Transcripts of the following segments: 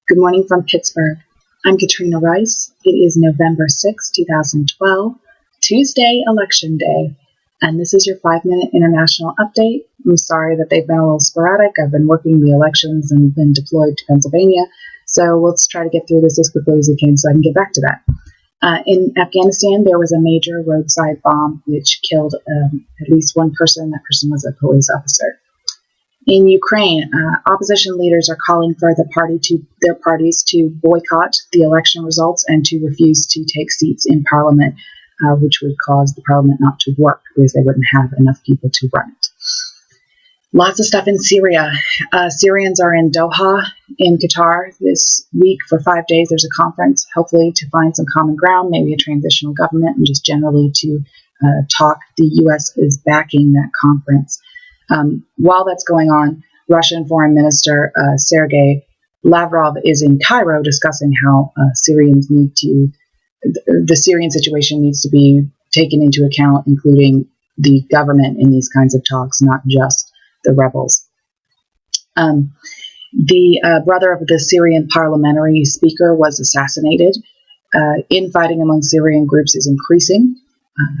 Good morning from Pittsburgh. I'm Katrina Rice. It is November 6, 2012, Tuesday, Election Day, and this is your 5-minute international update. I'm sorry that they've been a little sporadic. I've been working the elections and been deployed to Pennsylvania, so let's try to get through this as quickly as we can so I can get back to that. In Afghanistan, there was a major roadside bomb which killed at least one person. That person was a police officer. In Ukraine, opposition leaders are calling for their parties to boycott the election results and to refuse to take seats in parliament, which would cause the parliament not to work because they wouldn't have enough people to run it. Lots of stuff in Syria. Syrians are in Doha in Qatar this week for 5 days. There's a conference, hopefully to find some common ground, maybe a transitional government, and just generally to talk. The U.S. is backing that conference. While that's going on, Russian Foreign Minister Sergei Lavrov is in Cairo discussing how the Syrian situation needs to be taken into account, including the government in these kinds of talks, not just the rebels. The brother of the Syrian parliamentary speaker was assassinated. Infighting among Syrian groups is increasing.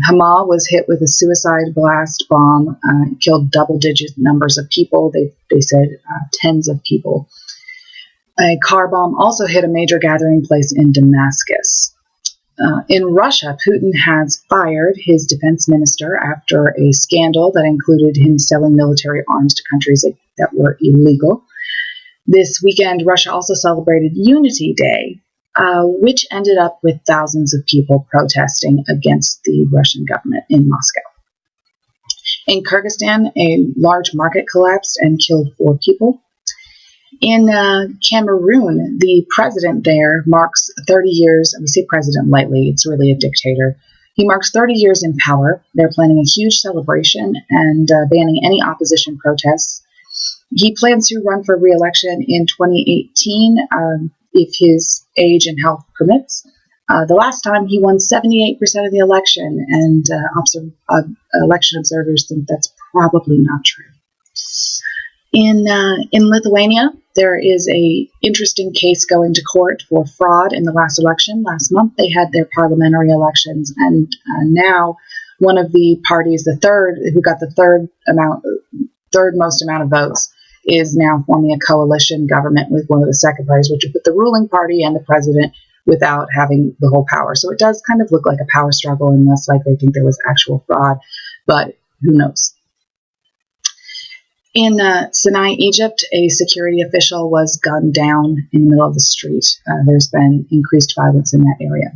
Hama was hit with a suicide blast bomb, killed double-digit numbers of people. They said tens of people. A car bomb also hit a major gathering place in Damascus. In Russia, Putin has fired his defense minister after a scandal that included him selling military arms to countries that were illegal. This weekend, Russia also celebrated Unity Day, which ended up with thousands of people protesting against the Russian government in Moscow. In Kyrgyzstan, a large market collapsed and killed 4 people. In Cameroon, the president there marks 30 years, and we say president lightly, it's really a dictator. He marks 30 years in power. They're planning a huge celebration and banning any opposition protests. He plans to run for re-election in 2018 if his age and health permits. The last time he won 78% of the election, and election observers think that's probably not true. In Lithuania, there is a interesting case going to court for fraud in the last election. Last month, they had their parliamentary elections, and now one of the parties, who got the third most amount of votes, is now forming a coalition government with one of the second parties, which would put the ruling party and the president without having the whole power. So it does kind of look like a power struggle, and less likely I think there was actual fraud, but who knows. In Sinai, Egypt, a security official was gunned down in the middle of the street. There's been increased violence in that area.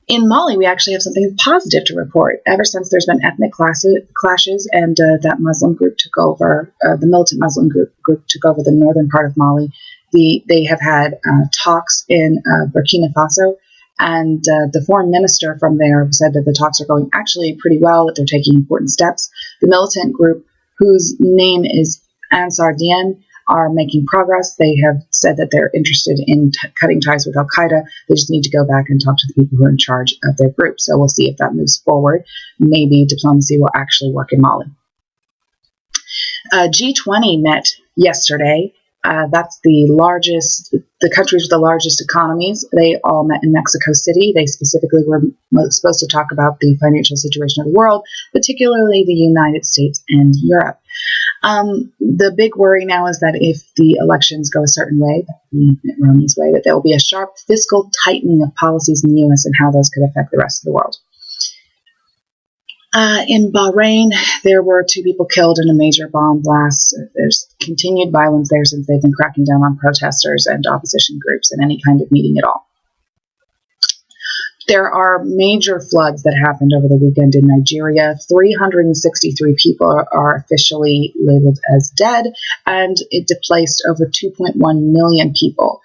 In Mali, we actually have something positive to report. Ever since there's been ethnic clashes and that Muslim group took over, the militant Muslim group took over the northern part of Mali, they have had talks in Burkina Faso, and the foreign minister from there said that the talks are going actually pretty well, that they're taking important steps. The militant group, whose name is Ansar Dine, are making progress. They have said that they're interested in cutting ties with Al Qaeda. They just need to go back and talk to the people who are in charge of their group. So we'll see if that moves forward. Maybe diplomacy will actually work in Mali. G20 met yesterday. That's the countries with the largest economies. They all met in Mexico City. They specifically were supposed to talk about the financial situation of the world, particularly the United States and Europe. The big worry now is that if the elections go a certain way, Mitt Romney's way, that there will be a sharp fiscal tightening of policies in the U.S. and how those could affect the rest of the world. In Bahrain, there were 2 people killed in a major bomb blast. There's continued violence there since they've been cracking down on protesters and opposition groups in any kind of meeting at all. There are major floods that happened over the weekend in Nigeria. 363 people are officially labeled as dead, and it displaced over 2.1 million people.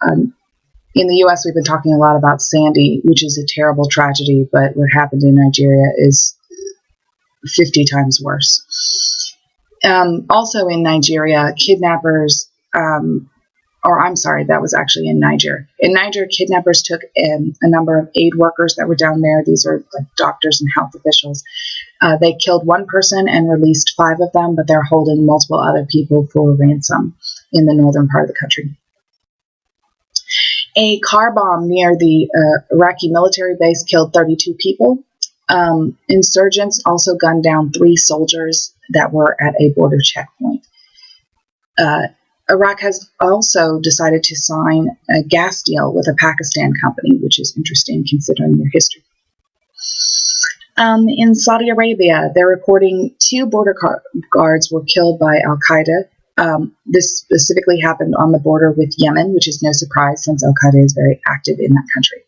In the U.S., we've been talking a lot about Sandy, which is a terrible tragedy, but what happened in Nigeria is 50 times worse. Also in Nigeria, kidnappers, that was actually in Niger. In Niger, kidnappers took a number of aid workers that were down there. These are like doctors and health officials. They killed 1 person and released 5 of them, but they're holding multiple other people for ransom in the northern part of the country. A car bomb near the Iraqi military base killed 32 people. Insurgents also gunned down 3 soldiers that were at a border checkpoint. Iraq has also decided to sign a gas deal with a Pakistan company, which is interesting considering their history. In Saudi Arabia, they're reporting 2 border guards were killed by Al Qaeda. This specifically happened on the border with Yemen, which is no surprise since Al Qaeda is very active in that country.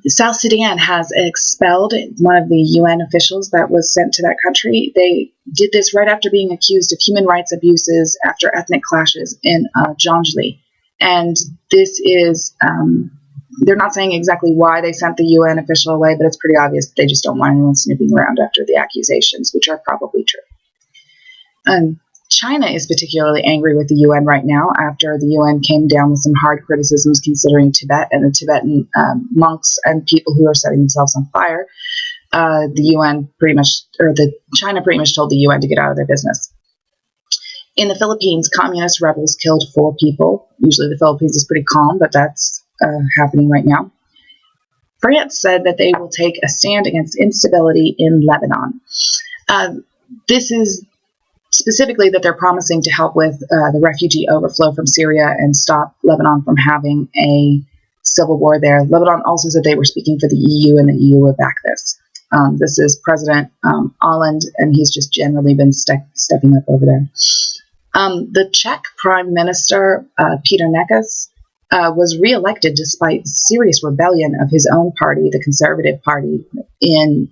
South Sudan has expelled one of the UN officials that was sent to that country. They did this right after being accused of human rights abuses after ethnic clashes in Jonglei. And this is, they're not saying exactly why they sent the UN official away, but it's pretty obvious that they just don't want anyone snooping around after the accusations, which are probably true. China is particularly angry with the UN right now after the UN came down with some hard criticisms considering Tibet and the Tibetan monks and people who are setting themselves on fire. China pretty much told the UN to get out of their business. In the Philippines, communist rebels killed 4 people. Usually the Philippines is pretty calm, but that's happening right now. France said that they will take a stand against instability in Lebanon. This is specifically that they're promising to help with the refugee overflow from Syria and stop Lebanon from having a civil war there. Lebanon also said they were speaking for the EU, and the EU would back this. This is President Hollande, and he's just generally been stepping up over there. The Czech Prime Minister, Peter Nekas, was reelected despite serious rebellion of his own party, the Conservative Party, in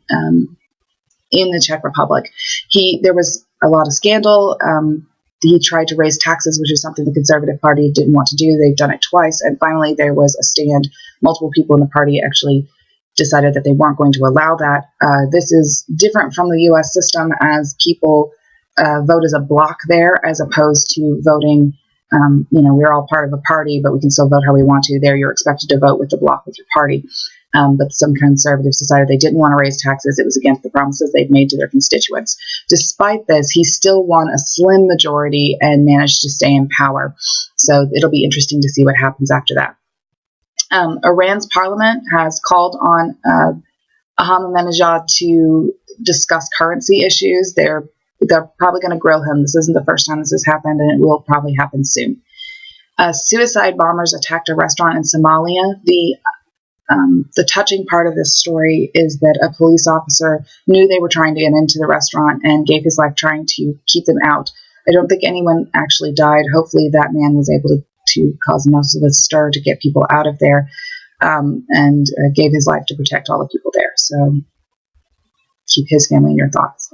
the Czech Republic. There was a lot of scandal. He tried to raise taxes, which is something the Conservative Party didn't want to do. They've done it twice. And finally, there was a stand. Multiple people in the party actually decided that they weren't going to allow that. This is different from the U.S. system, as people vote as a block there, as opposed to voting, we're all part of a party, but we can still vote how we want to. There, you're expected to vote with the block with your party. But some conservatives decided they didn't want to raise taxes. It was against the promises they'd made to their constituents. Despite this, he still won a slim majority and managed to stay in power. So it'll be interesting to see what happens after that. Iran's parliament has called on Ahmadinejad to discuss currency issues. They're probably going to grill him. This isn't the first time this has happened, and it will probably happen soon. Suicide bombers attacked a restaurant in Somalia. The touching part of this story is that a police officer knew they were trying to get into the restaurant and gave his life trying to keep them out. I don't think anyone actually died. Hopefully that man was able to cause enough of a stir to get people out of there, and gave his life to protect all the people there. So keep his family in your thoughts.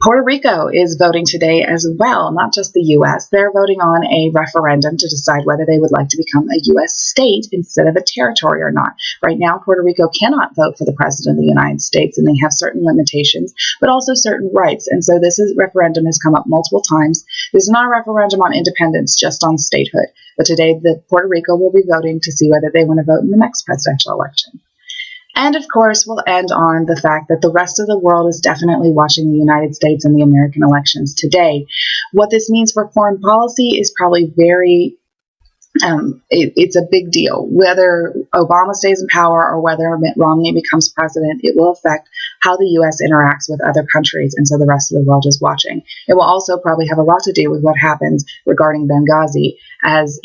Puerto Rico is voting today as well, not just the U.S. They're voting on a referendum to decide whether they would like to become a U.S. state instead of a territory or not. Right now, Puerto Rico cannot vote for the President of the United States, and they have certain limitations, but also certain rights. And so this referendum has come up multiple times. This is not a referendum on independence, just on statehood. But today, Puerto Rico will be voting to see whether they want to vote in the next presidential election. And of course, we'll end on the fact that the rest of the world is definitely watching the United States and the American elections today. What this means for foreign policy is probably it's a big deal. Whether Obama stays in power or whether Mitt Romney becomes president, it will affect how the U.S. interacts with other countries, and so the rest of the world is watching. It will also probably have a lot to do with what happens regarding Benghazi, as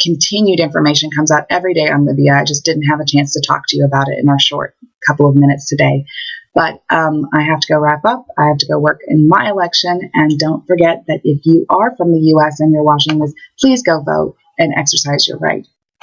continued information comes out every day on Libya. I just didn't have a chance to talk to you about it in our short couple of minutes today. But I have to go wrap up. I have to go work in my election. And don't forget that if you are from the U.S. and you're watching this, please go vote and exercise your right.